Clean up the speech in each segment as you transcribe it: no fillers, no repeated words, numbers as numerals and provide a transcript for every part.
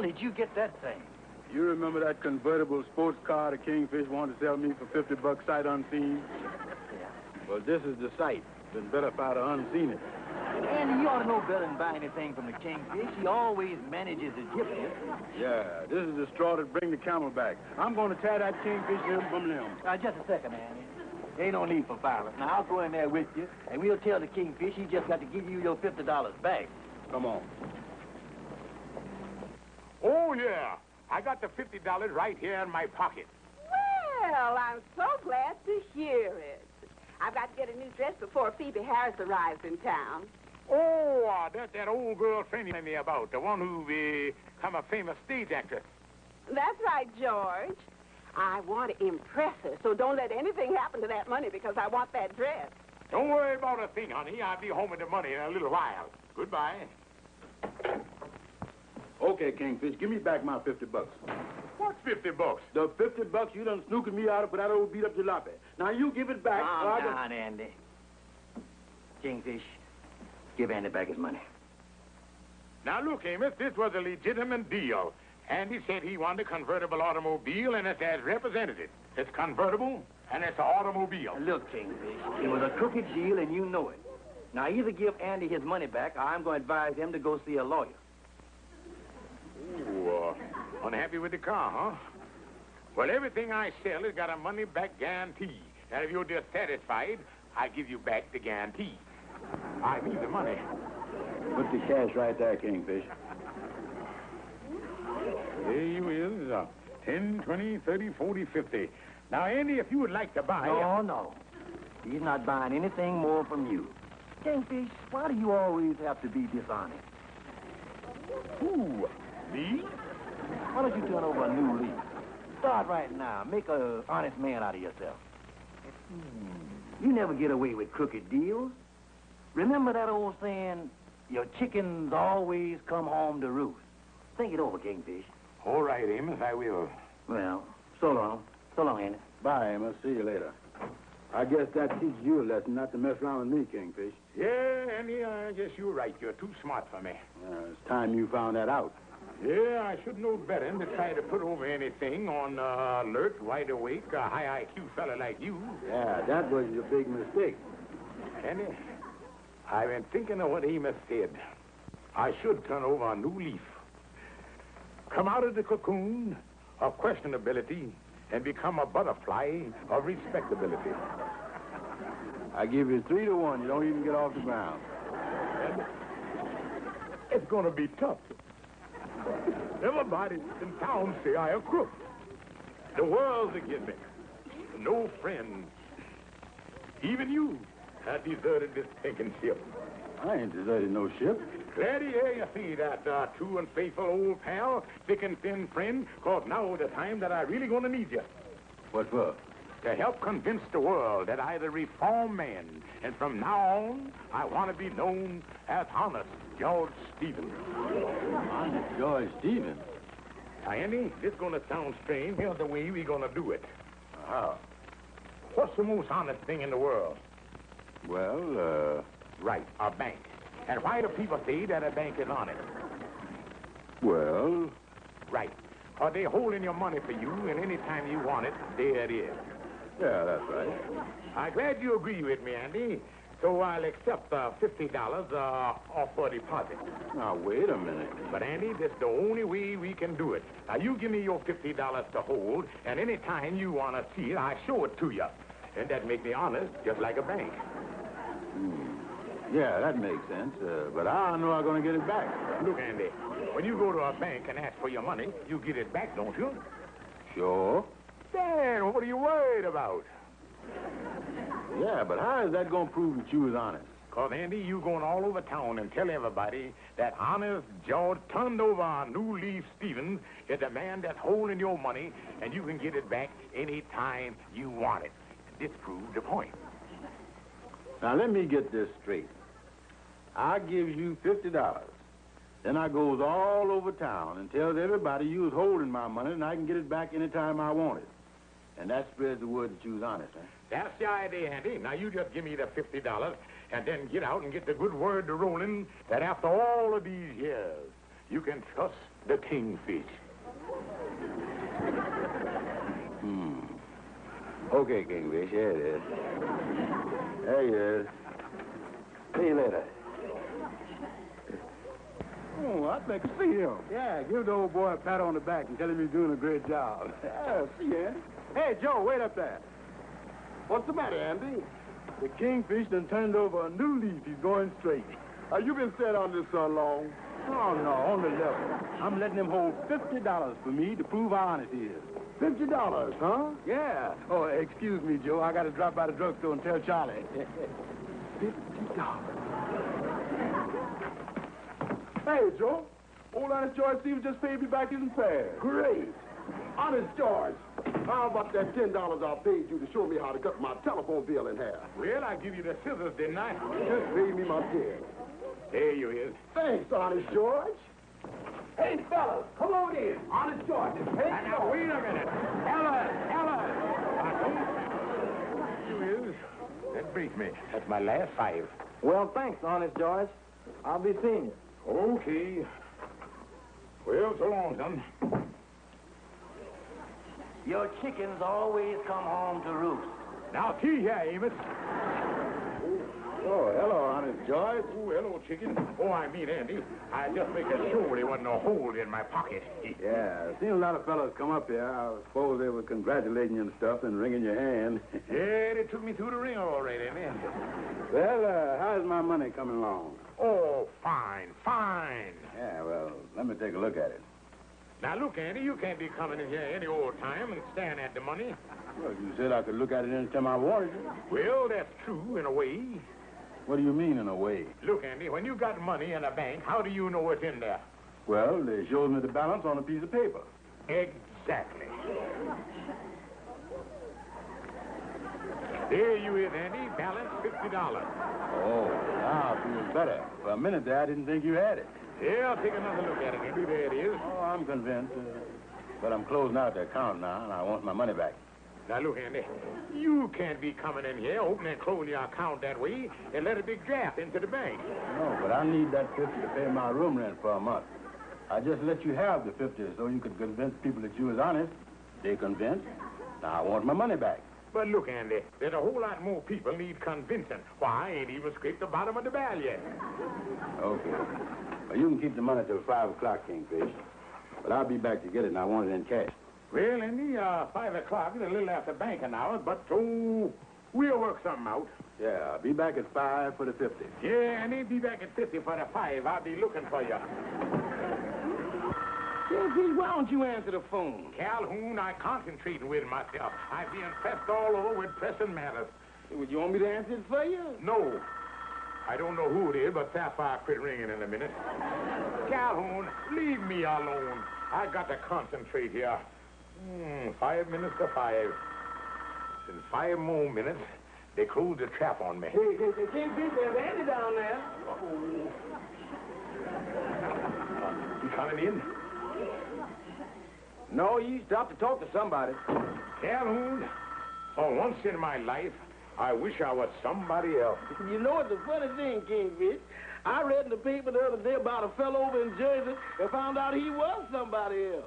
hell did you get that thing? You remember that convertible sports car the Kingfish wanted to sell me for $50 sight unseen? Yeah. Well, this is the sight. Been better if I'd have unseen it. Andy, you ought to know better than buy anything from the Kingfish. He always manages his giftings. Yeah, this is the straw that bring the camel back. I'm going to tear that Kingfish limb from limb. Now, just a second, Andy. There ain't no need for violence. Now, I'll go in there with you, and we'll tell the Kingfish he just got to give you your $50 back. Come on. Oh, yeah. I got the $50 right here in my pocket. Well, I'm so glad to hear it. I've got to get a new dress before Phoebe Harris arrives in town. Oh, that's that old girl friend you told me about, the one who become a famous stage actress. That's right, George. I want to impress her, so don't let anything happen to that money because I want that dress. Don't worry about a thing, honey. I'll be home with the money in a little while. Goodbye. Okay, Kingfish, give me back my $50. What's $50? The $50 you done snookered me out of for that old beat-up jalopy. Now, you give it back. Calm down, Andy. Kingfish, give Andy back his money. Now, look, Amos, this was a legitimate deal. Andy said he wanted a convertible automobile, and it's as represented. It's convertible, and it's an automobile. Look, Kingfish, it was a crooked deal, and you know it. Now, either give Andy his money back, or I'm going to advise him to go see a lawyer. Ooh, unhappy with the car, huh? Well, everything I sell has got a money-back guarantee. And if you're dissatisfied, I'll give you back the guarantee. I mean the money. Put the cash right there, Kingfish. There you is. 10, 20, 30, 40, 50. Now, Andy, if you would like to buy... No. He's not buying anything more from you. Kingfish, why do you always have to be dishonest? Who? Me? Why don't you turn over a new leaf? Start right now. Make an honest man out of yourself. You never get away with crooked deals. Remember that old saying, your chickens always come home to roost. Think it over, Kingfish. All right, Amos, I will. Well, so long. So long, Andy. Bye, Amos. See you later. I guess that teaches you a lesson not to mess around with me, Kingfish. Yeah, Andy, I guess you're right. You're too smart for me. It's time you found that out. Yeah, I should know better than to try to put over anything on alert, wide awake, a high IQ fella like you. Yeah, that was your big mistake. Andy, I've been thinking of what Amos said. I should turn over a new leaf. Come out of the cocoon of questionability and become a butterfly of respectability. I give you 3 to 1. You don't even get off the ground. And it's going to be tough. Everybody in town say I a crook. The world's against me. No friends. Even you have deserted this sinking ship. I ain't deserted no ship. Glad to hear you see that, true and faithful old pal, thick and thin friend, because now is the time that I really going to need you. What for? To help convince the world that I'm a reformed man, and from now on, I want to be known as Honest George Stevens. Honest George Stevens? Now, Andy, this is going to sound strange. Here's the way we're going to do it. How? What's the most honest thing in the world? Well, Right, a bank. And why do people say that a bank is honest? well... Right. Are they holding your money for you, and any time you want it, there it is. Yeah, that's right. I'm glad you agree with me, Andy. So I'll accept $50 off for deposit. Now, wait a minute. But, Andy, this is the only way we can do it. Now, you give me your $50 to hold, and any time you want to see it, I show it to you. And that makes me honest, just like a bank. Yeah, that makes sense. But I don't know I'm going to get it back. Look, Andy, when you go to a bank and ask for your money, you get it back, don't you? Sure. Then what are you worried about? Yeah, but how is that going to prove that you was honest? Because, Andy, you going all over town and tell everybody that Honest George turned over a new leaf Stevens is the man that's holding your money, and you can get it back any time you want it. This proves the point. Now, let me get this straight. I give you $50. Then I goes all over town and tells everybody you was holding my money and I can get it back anytime I want it. And that spreads the word that you was honest, huh? That's the idea, Andy. Now, you just give me the $50 and then get out and get the good word to rolling that after all of these years, You can trust the Kingfish. Okay, Kingfish, here it is. There he is. See you later. Oh, I'd like to see him. Yeah, give the old boy a pat on the back and tell him he's doing a great job. Yeah, see you, Andy. Hey, Joe, wait up there. What's the matter, Andy? The Kingfish done turned over a new leaf. He's going straight. You been set on this so long? Oh, no, on the level. I'm letting him hold $50 for me to prove how honest he is. $50, huh? Yeah. Oh, excuse me, Joe. I got to drop by the drugstore and tell Charlie. $50. Hey, Joe. Old Honest George Stevens just paid me back his fare. Great. Honest George, how about that $10 I paid you to show me how to cut my telephone bill in half? Well, I give you the scissors, didn't I? Just pay me my $10. There you is. Thanks, Honest George. Hey, fellas, come on in. Honest George is paid. Now, wait a minute. Ella! You is. That breaks me. That's my last 5. Well, thanks, Honest George. I'll be seeing you. Okay. Well, so long, son. Your chickens always come home to roost. Now, see here, Amos. Oh, hello, Honest George. Oh, hello, chicken. Oh, I mean, Andy. I just making sure there wasn't a hole in my pocket. Yeah, I've seen a lot of fellows come up here. I suppose they were congratulating you and stuff and wringing your hand. Yeah, they took me through the ringer already, man. Well, how's my money coming along? Oh, fine. Yeah, well, let me take a look at it. Now, look, Andy, you can't be coming in here any old time and staring at the money. Well, you said I could look at it any time I wanted to. Well, that's true in a way. What do you mean, in a way? Look, Andy, when you got money in a bank, how do you know it's in there? Well, they showed me the balance on a piece of paper. Exactly. There you is, Andy. Balance $50. Oh, now I feel better. For a minute there, I didn't think you had it. Yeah, I'll take another look at it, Andy. There it is. Oh, I'm convinced. But I'm closing out the account now, and I want my money back. Now, look, Andy, you can't be coming in here, opening and closing your account that way, and let a big draft into the bank. No, but I need that 50 to pay my room rent for a month. I just let you have the 50 so you could convince people that you was honest. They convinced. Now I want my money back. But look, Andy, there's a whole lot more people need convincing. Why, I ain't even scraped the bottom of the barrel yet. Okay. Well, you can keep the money till 5 o'clock, Kingfish. But I'll be back to get it, and I want it in cash. Well, Andy, 5 o'clock is a little after banking hours, but, we'll work something out. Yeah, I'll be back at 5 for the 50. Yeah, Andy, be back at 50 for the 5. I'll be looking for you. Kingfish, why don't you answer the phone? Calhoun, I concentrating with myself. I being pressed all over with pressing matters. Would you want me to answer it for you? No. I don't know who it is, but Sapphire quit ringing in a minute. Calhoun, leave me alone. I got to concentrate here. 5 minutes to 5. In 5 more minutes, they close the trap on me. Hey, Kingfish, there's Andy down there. You coming in? No, you stopped to talk to somebody. Calhoun, for once in my life, I wish I was somebody else. You know, it's a funny thing, Kingfish. I read in the paper the other day about a fellow over in Jersey and found out he was somebody else.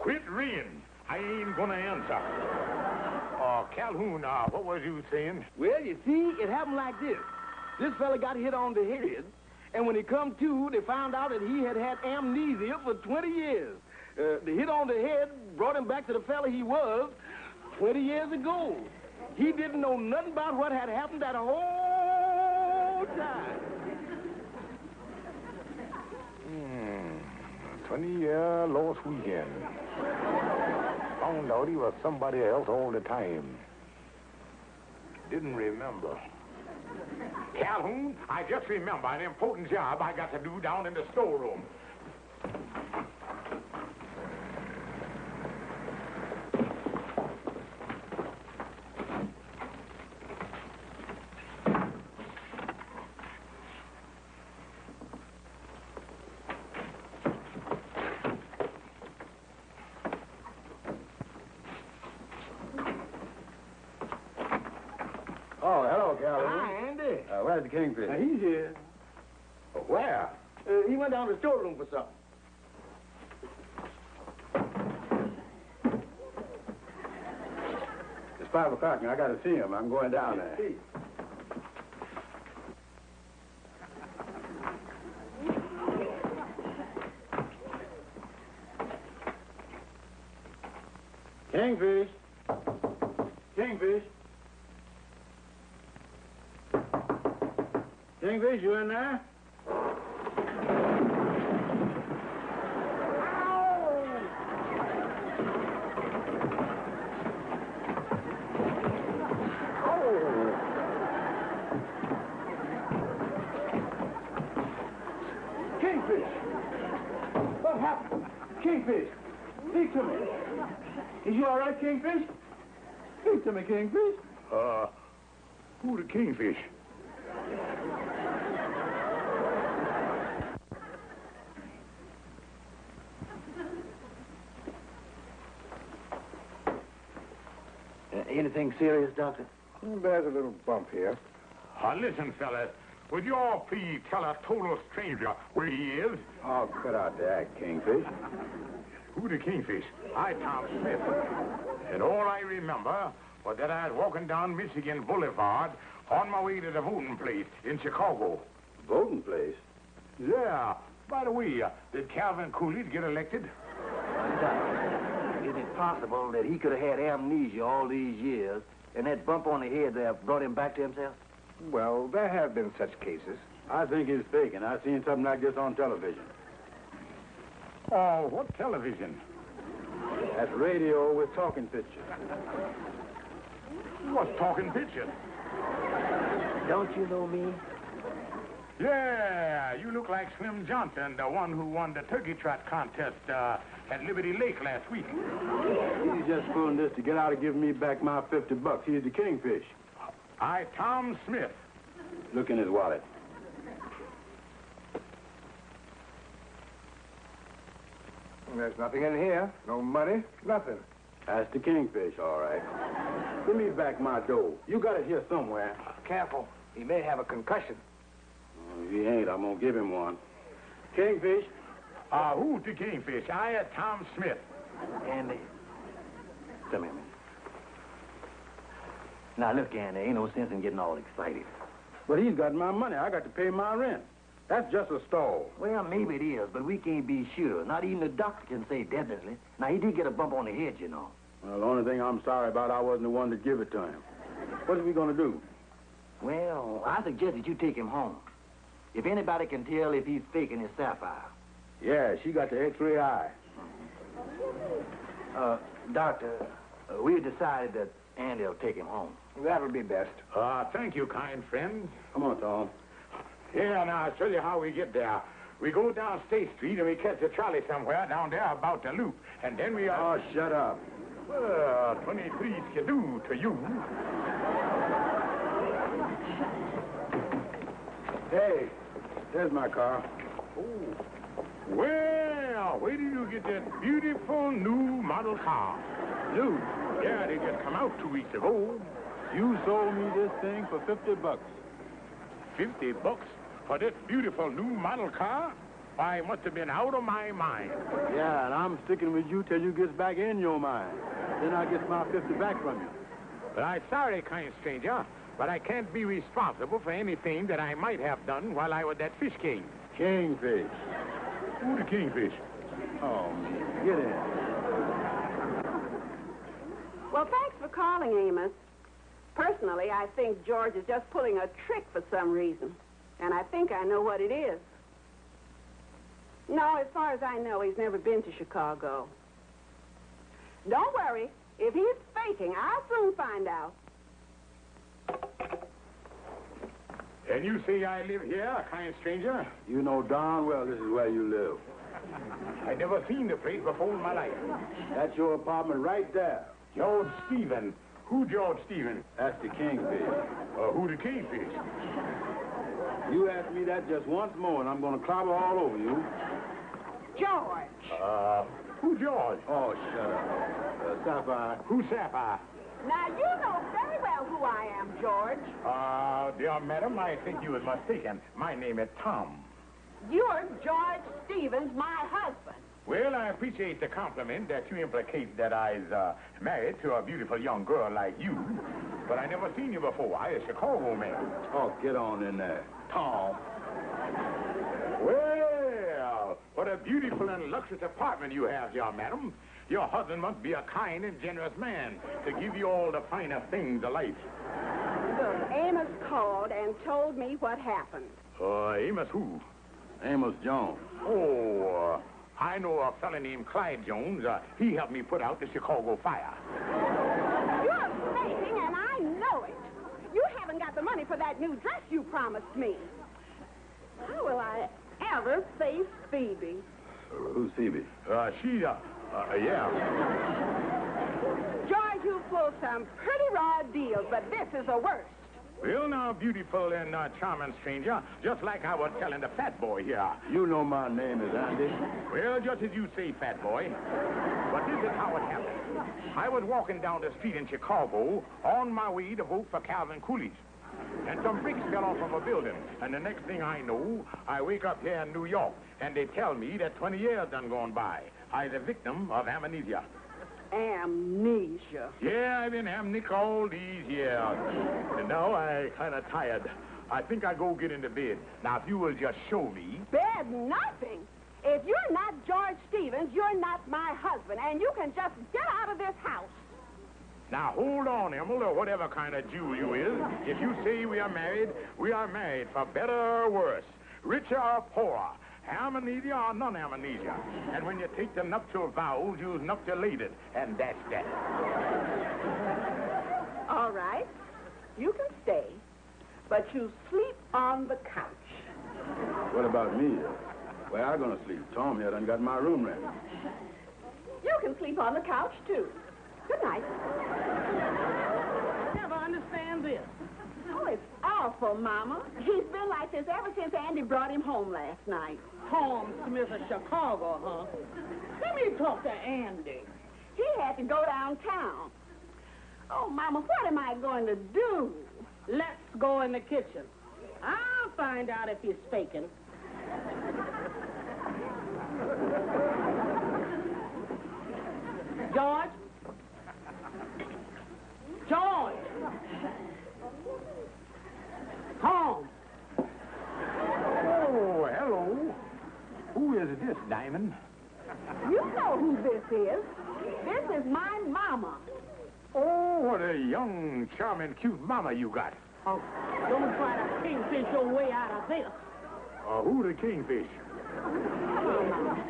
Quit ringing. I ain't gonna answer. Calhoun, what was you saying? Well, you see, it happened like this. This fella got hit on the head, and when he come to, they found out that he had amnesia for 20 years. The hit on the head brought him back to the fella he was 20 years ago. He didn't know nothing about what had happened that whole time. 20-year lost weekend. Found out he was somebody else all the time. Didn't remember. Calhoun, I just remember an important job I got to do down in the storeroom. Oh, hello, Calhoun. Hi, Andy. Where's the Kingfish? He's here. Where? He went down to the storeroom for something. 5 o'clock, and I got to see him. I'm going down there. Kingfish. Kingfish. Kingfish, you in there? Kingfish! What happened? Kingfish! Speak to me. Is you all right, Kingfish? Speak to me, Kingfish. Who the Kingfish? Anything serious, Doctor? There's a little bump here. Listen, fellas. Would you all please tell a total stranger where he is? Oh, cut out the act, Kingfish. Who the Kingfish? I, Tom Smith. And all I remember was that I was walking down Michigan Boulevard on my way to the voting place in Chicago. Voting place? Yeah. By the way, did Calvin Coolidge get elected? Is it possible that he could have had amnesia all these years, and that bump on the head there brought him back to himself? Well, there have been such cases. I think he's faking. I've seen something like this on television. Oh, what television? That's radio with talking pictures. What's talking pictures? Don't you know me? Yeah, you look like Slim Johnson, the one who won the turkey trot contest at Liberty Lake last week. He's just pulling this to get out of giving me back my $50. He's the Kingfish. I, Tom Smith. Look in his wallet. There's nothing in here. No money, nothing. That's the Kingfish, all right. Give me back my dough. You got it here somewhere. Careful. He may have a concussion. If he ain't, I'm gonna give him one. Kingfish? Who's the Kingfish? I, Tom Smith. Andy. Come here, man. Now, look, Andy, ain't no sense in getting all excited. But he's got my money. I got to pay my rent. That's just a stall. Well, maybe it is, but we can't be sure. Not even the doctor can say definitely. Now, he did get a bump on the head, you know. Well, the only thing I'm sorry about, I wasn't the one to give it to him. What are we gonna do? Well, I suggest that you take him home. If anybody can tell if he's faking his sapphire. Yeah, she got the X-ray eye. Doctor, we decided that Andy will take him home. That'll be best. Thank you, kind friend. Come on, Tom. Here, now, I'll show you how we get there. We go down State Street and we catch a trolley somewhere down there about the loop. And then we... Oh, shut up. 23 skidoo to you. Hey, there's my car. Oh. Well, where did you get that beautiful new model car? New? Yeah, they just come out 2 weeks ago. You sold me this thing for $50. $50 for this beautiful new model car? I must have been out of my mind. Yeah, and I'm sticking with you till you get back in your mind. Then I get my 50 back from you. But I'm sorry, kind stranger, but I can't be responsible for anything that I might have done while I was at Fish King. Kingfish. Who the Kingfish? Oh, get in. Well, thanks for calling, Amos. Personally, I think George is just pulling a trick for some reason. And I think I know what it is. No, as far as I know, he's never been to Chicago. Don't worry. If he's faking, I'll soon find out. And you say I live here, kind stranger? You know darn well this is where you live. I never seen the place before in my life. That's your apartment right there. George Stephen. Who George Stephen? That's the Kingfish. Who the Kingfish? You ask me that just once more, and I'm going to clobber all over you. George. Who George? Oh, shut up. Sapphire. Who Sapphire? Now, you know very well who I am, George. Dear madam, I think you was mistaken. My name is Tom. You're George Stevens, my husband. Well, I appreciate the compliment that you implicate that I's married to a beautiful young girl like you. But I never seen you before. I a Chicago man. Oh, get on in there. Tom. Well, what a beautiful and luxurious apartment you have here, madam. Your husband must be a kind and generous man to give you all the finer things of life. Look, Amos called and told me what happened. Amos who? Amos Jones. Oh, I know a fella named Clyde Jones. He helped me put out the Chicago fire. You're faking, and I know it. You haven't got the money for that new dress you promised me. How will I ever face Phoebe? Who's Phoebe? Yeah. George, you pulled some pretty raw deals, but this is the worst. Well, now, beautiful and charming stranger, just like I was telling the fat boy here. You know my name is Andy. Well, just as you say, fat boy. But this is how it happened. I was walking down the street in Chicago on my way to vote for Calvin Coolidge. And some bricks fell off of a building. And the next thing I know, I wake up here in New York, and they tell me that 20 years done gone by. I'm the victim of amnesia. Amnesia. Yeah, I've been amnesic all these years. And now I kind of tired. I think I'll go get into bed. Now, if you will just show me. Bed nothing. If you're not George Stevens, you're not my husband, and you can just get out of this house. Now, hold on, Emil, or whatever kind of Jew you is. If you say we are married for better or worse, richer or poorer, amnesia or non-amnesia. And when you take the nuptial vows, you's nuptialated, and that's that. All right. You can stay, but you sleep on the couch. What about me? Where I gonna sleep? Tom here done got my room ready. You can sleep on the couch, too. Good night. Never understand this. Oh, it's awful, Mama. He's been like this ever since Andy brought him home last night. Tom Smith of Chicago, huh? Let me talk to Andy. He had to go downtown. Oh, Mama, what am I going to do? Let's go in the kitchen. I'll find out if he's faking. George? George! Tom! Oh, hello. Who is this, Diamond? You know who this is. This is my Mama. Oh, what a young, charming, cute mama you got. Oh, don't try to kingfish your way out of this. Who the Kingfish? Come on, Mama.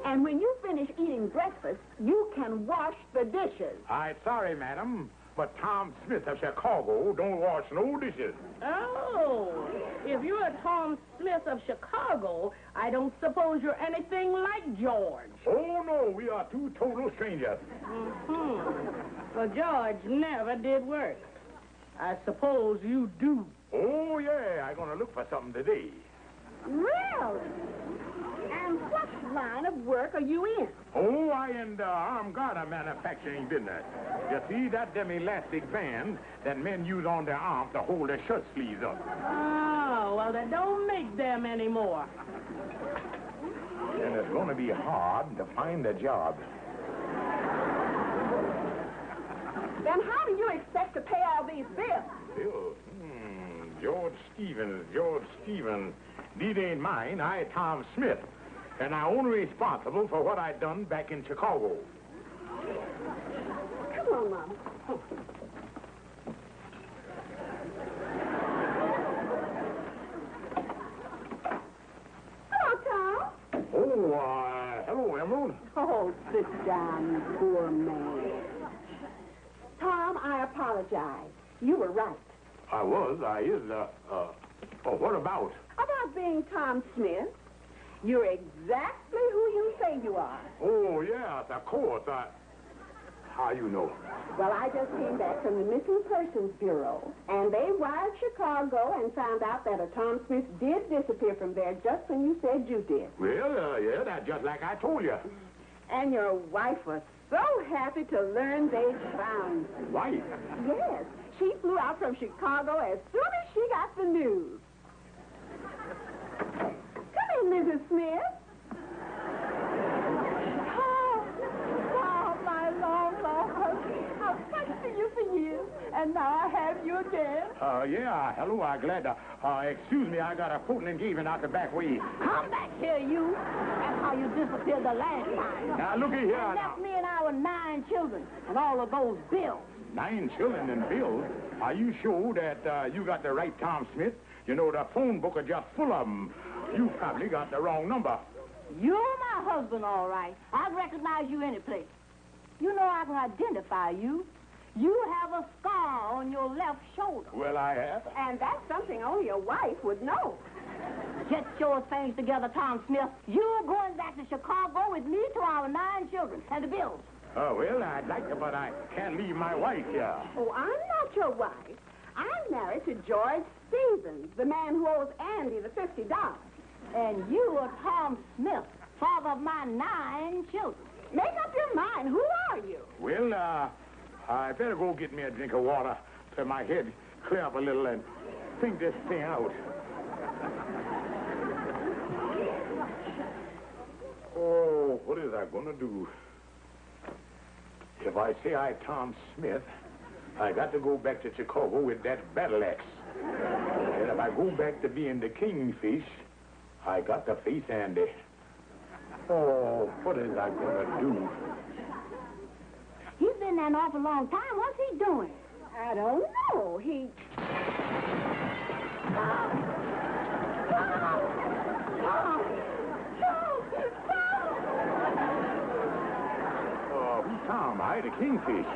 And when you finish eating breakfast, you can wash the dishes. I'm sorry, madam, but Tom Smith of Chicago don't wash no dishes. Oh, if you're Tom Smith of Chicago, I don't suppose you're anything like George. Oh, no, we are two total strangers. Well, George never did work. I suppose you do. Oh, yeah, I'm going to look for something today. Really? And what line of work are you in? Oh, I in the armed garter manufacturing business. You see, that's them elastic bands that men use on their arms to hold their shirt sleeves up. Oh, well, they don't make them anymore. And it's going to be hard to find a job. Then how do you expect to pay all these bills? Bill, George Stevens. These ain't mine. I Tom Smith. And I'm only responsible for what I done back in Chicago. Come on, Mama. Hello, Tom. Oh, hello, Emerald. Oh, sit down, you poor man. Tom, I apologize. You were right. What about? About being Tom Smith. You're exactly who you say you are. Oh, yes, of course. How you know? Well, I just came back from the Missing Persons Bureau, and they wired Chicago and found out that a Tom Smith did disappear from there just when you said you did. Well, yeah, that's just like I told you. And your wife was so happy to learn they found you. Wife? Yes. She flew out from Chicago as soon as she got the news. Come in, Mrs. Smith. Yeah, hello, I'm glad to... excuse me, I got a court engagement out the back way. Come back here, you. That's how you disappeared the last time. Now, looky here And now. left me and our 9 children and all of those bills. 9 children and bills? Are you sure that you got the right Tom Smith? You know, the phone book is just full of them. You probably got the wrong number. You're my husband, all right. I'd recognize you any place. You know I can identify you. You have a scar on your left shoulder. Well, I have. And that's something only a wife would know. Get your things together, Tom Smith. You're going back to Chicago with me to our 9 children and the bills. Oh, well, I'd like to, but I can't leave my wife here. Oh, I'm not your wife. I'm married to George Stevens, the man who owes Andy the $50. And you are Tom Smith, father of my 9 children. Make up your mind. Who are you? Well, I better go get me a drink of water so my head clear up a little and think this thing out. Oh, what is I gonna do? If I say I'm Tom Smith, I got to go back to Chicago with that battle axe. And if I go back to being the Kingfish, I got to face Andy. Oh, what is I gonna do? He's been there an awful long time. What's he doing? I don't know. He... Oh, who's Tom? I the Kingfish.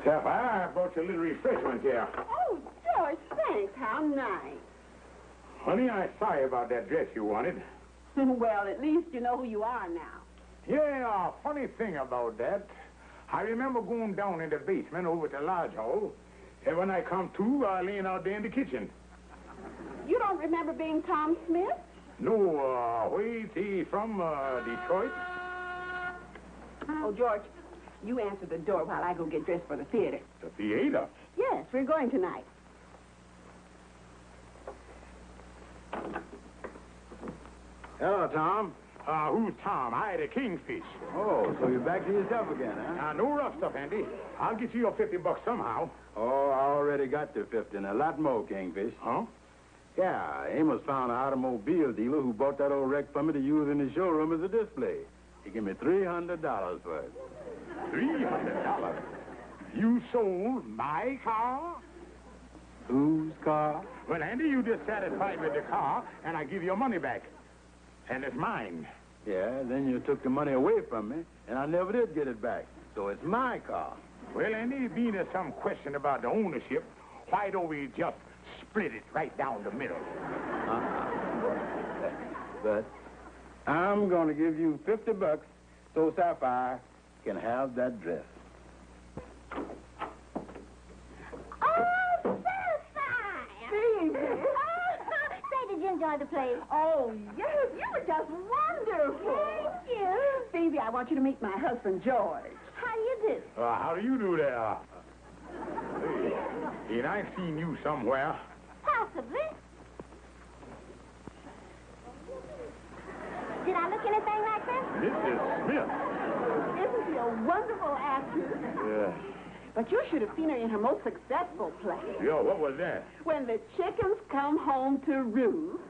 Sapphire, I brought you a little refreshment here. Oh, George, thanks. How nice. Honey, I'm sorry about that dress you wanted. Well, at least you know who you are now. Yeah, funny thing about that. I remember going down in the basement over at the lodge hall, and when I come to, laying out there in the kitchen. You don't remember being Tom Smith? No, wait, he from Detroit? Oh, George, you answer the door while I go get dressed for the theater. The theater? Yes, we're going tonight. Hello, Tom. Who's Tom? I the Kingfish. Oh, so you're back to yourself again, huh? No rough stuff, Andy. I'll get you your $50 somehow. Oh, I already got the 50 and a lot more, Kingfish. Huh? Yeah, Amos found an automobile dealer who bought that old wreck for me to use in his showroom as a display. He gave me $300 for it. $300? You sold my car? Whose car? Well, Andy, you dissatisfied with the car, and I give your money back. And it's mine. Yeah, then you took the money away from me, and I never did get it back. So it's my car. Well, Andy, being there's some question about the ownership, why don't we just split it right down the middle? But I'm going to give you $50 so Sapphire can have that dress. Oh, Sapphire! Stevie! Say, did you enjoy the play? Oh, yes, you were just wonderful. Thank you. Stevie, I want you to meet my husband, George. How do you do? How do you do there? Hey, ain't I seen you somewhere? Possibly. Did I look anything like this? Mrs. Smith. Isn't she a wonderful actress? Yeah. But you should have seen her in her most successful play. Yo, what was that? When the chickens come home to roost.